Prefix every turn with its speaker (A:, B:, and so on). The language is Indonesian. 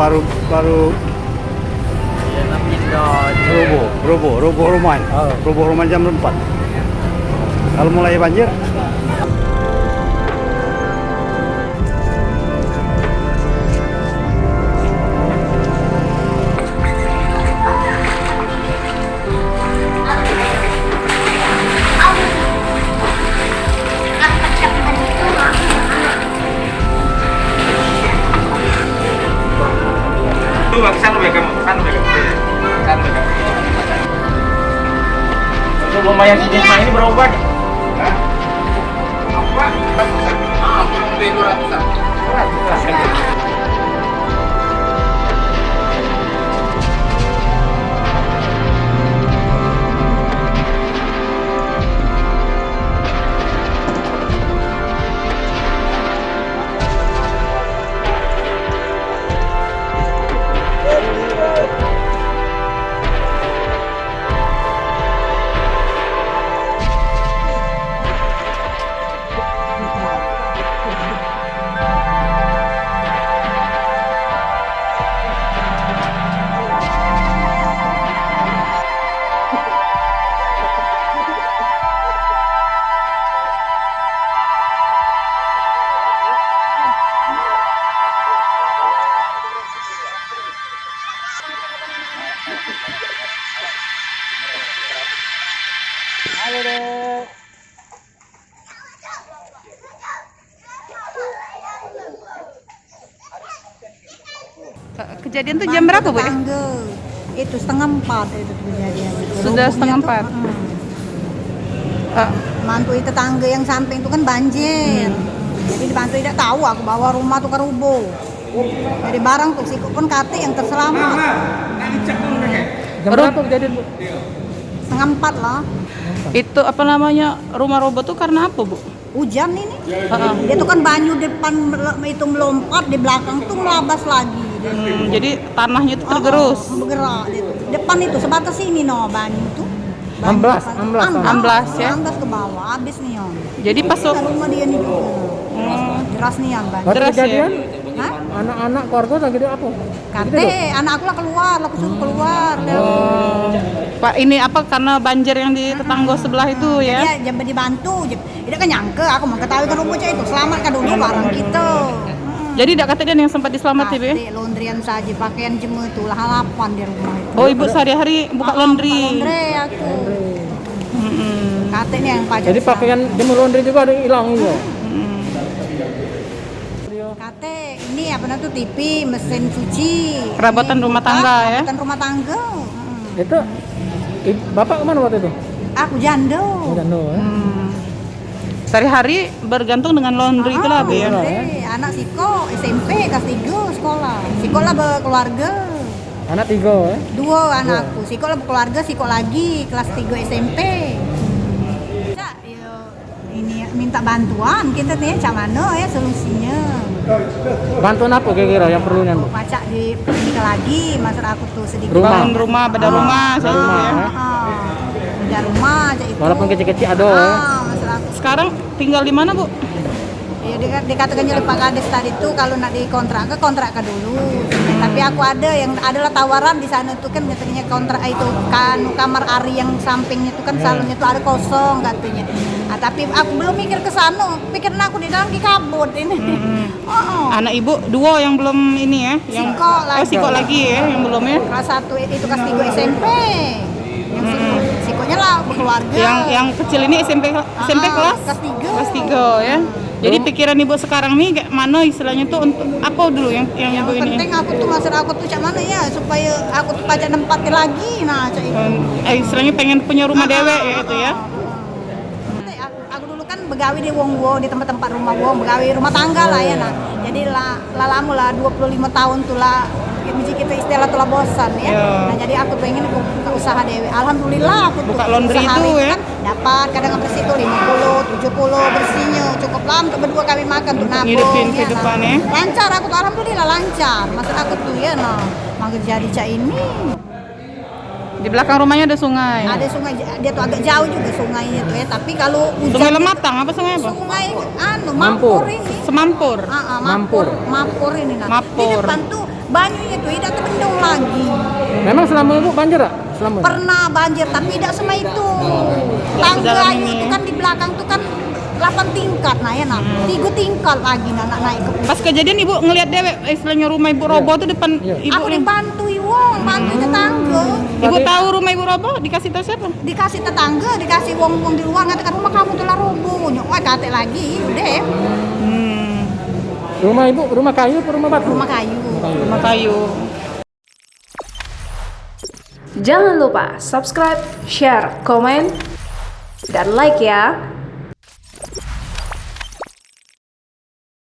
A: baru baru
B: Ya pindah.
A: roboh rumah. Roboh rumah jam 4. Kalau mulai banjir,
B: Lumayan sedikit mah ini berobat.
C: Kejadian tuh jam berapa, Bu?
D: Tetangga. Itu 3:30 itu kejadian.
C: Sudah 3:30.
D: Mantu itu tetangga yang samping itu kan banjir. Jadi dibantu tidak tahu aku bawa rumah tuh ke rubuh. Jadi barang tuh siku pun kate yang terselamat.
B: Jam berapa kejadian, Bu?
D: 3:30 lah.
C: Itu apa namanya, rumah roboh tuh karena apa, Bu?
D: Hujan ini. Dia tuh kan banyu depan itu melompat, di belakang tuh melabas lagi.
C: Jadi tanahnya itu tergerus.
D: Bergerak dia tuh. Depan itu sebatas ini no banyu tuh.
B: Amblas
C: ya.
D: Amblas ke bawah habis nih on.
C: Jadi pas
D: Ke rumah dia nih juga. Deras nih on banjir.
C: Deras ya?
B: kejadian
D: Hah?
B: anak-anak keluarga lagi di apa?
D: Kate, anak aku lah keluar, aku suruh keluar.
C: Pak, ini apa karena banjir yang di tetangga sebelah itu ya?
D: Dia jangan dibantu, dia kan nyangka aku mau ketahui kan rumahnya itu selamatkan dulu barang kita.
C: Jadi tidak katanya yang sempat diselamatkan, Bu?
D: Kate, laundryan saja pakaian jemu itu lah halapan di rumah itu.
C: Oh, Ibu sehari-hari buka laundry.
D: Laundry aku. Kate nih yang pajak.
B: Jadi pakaian jemur laundry juga ada yang hilang juga.
D: Kate ini apa namanya tuh TV, mesin cuci.
C: Perabotan
D: Ini
C: rumah tangga ya?
D: Perabotan rumah tangga.
B: Itu Bapak kemana waktu itu?
D: Aku jando.
B: Jando ya.
C: Sehari-hari bergantung dengan laundry itulah, Bu ya.
D: Laundry. Anak Siko SMP kelas 3 sekolah. Siko lah berkeluarga.
B: Anak 3 ya.
D: 2 anakku. Siko lah berkeluarga, Siko lagi kelas 3 SMP. Cak, ini minta bantuan kita nih, cak mana ya solusinya?
B: Bantuan apa kira-kira yang perlunya, Bu?
D: Pacak di nikah lagi, maksud aku tuh sedikit.
C: Bangun rumah, beda rumah, saya itu ya.
D: Beda rumah, cak itu.
B: Walaupun kecil-kecil ada ya.
D: Maksud aku.
C: Sekarang tinggal di mana, Bu?
D: Ya dikatakan oleh Pak Kades tadi tuh kalau nak kontrak ke dulu. Tapi aku adalah tawaran di sana tuh kan katanya kontrak itu kan kamar Ari yang sampingnya tuh kan salonnya tuh ada kosong katanya. Nah, tapi aku belum mikir ke sana. Pikiran aku di dalam dikabut ini.
C: Anak Ibu 2 yang belum ini ya, yang
D: Siko lagi.
C: lagi ya, yang belum ya.
D: Kelas 1 itu kelas 3 SMP. Yang Sikonya lah berkeluarga.
C: Yang kecil ini SMP kelas
D: 3.
C: kelas 3 ya. Jadi pikiran Ibu sekarang nih kayak mana istilahnya tuh untuk apa dulu yang Ibu ini?
D: Penting aku tuh maksud aku tuh cak mana ya supaya aku tuh pajak nempatin lagi nah cak itu.
C: Istilahnya pengen punya rumah dewe ya itu ya.
D: Aku dulu kan begawi di Wong di tempat-tempat rumah Wong, begawi rumah tangga lah ya nah. Jadi lama lah 25 tahun tuh lah kita istilah tuh lah bosan ya. Nah jadi aku pengen buka usaha dewe. Alhamdulillah aku tuh
C: buka laundry itu ya.
D: Kan dapat kadang bersih tuh 50, 70 bersihnya cukup lah untuk berdua kami makan tuh nabung.
C: Ngidupin
D: ya,
C: kehidupan ya.
D: Lancar aku tuh alhamdulillah lancar. Maksud aku tuh ya nah mau jadi cak ini.
C: Di belakang rumahnya ada sungai.
D: Ada sungai, dia tuh agak jauh juga sungainya tuh ya. Tapi kalau hujan
C: Sungai Lematang apa sungai apa?
D: Sungai Mampur ini.
C: Semampur.
D: Mampur ini nah.
C: Mampur.
D: Di depan tuh Banyunya tuh tidak terbendung lagi.
B: Memang selama ibu banjir tak? Selama ini?
D: Pernah banjir tapi tidak sama itu.
C: Yang sedalam
D: Tangganya
C: ini.
D: itu kan di belakang tuh kan 8 tingkat nah ya nak. 3 tingkat lagi nak naik ke
C: Pas kejadian ibu ngelihat dewek istilahnya rumah ibu roboh tuh depan
B: Iya.
C: ibu.
D: aku dibantu wong, bantu tetangga.
C: Ibu tahu rumah ibu roboh dikasih tahu siapa?
D: Dikasih tetangga, dikasih wong-wong di luar ngatakan rumah kamu telah roboh. Nyok, kate lagi, udah.
B: Rumah ibu, rumah kayu atau rumah batu?
D: Rumah kayu.
C: Rumah kayu.
E: Jangan lupa subscribe, share, komen, dan like ya.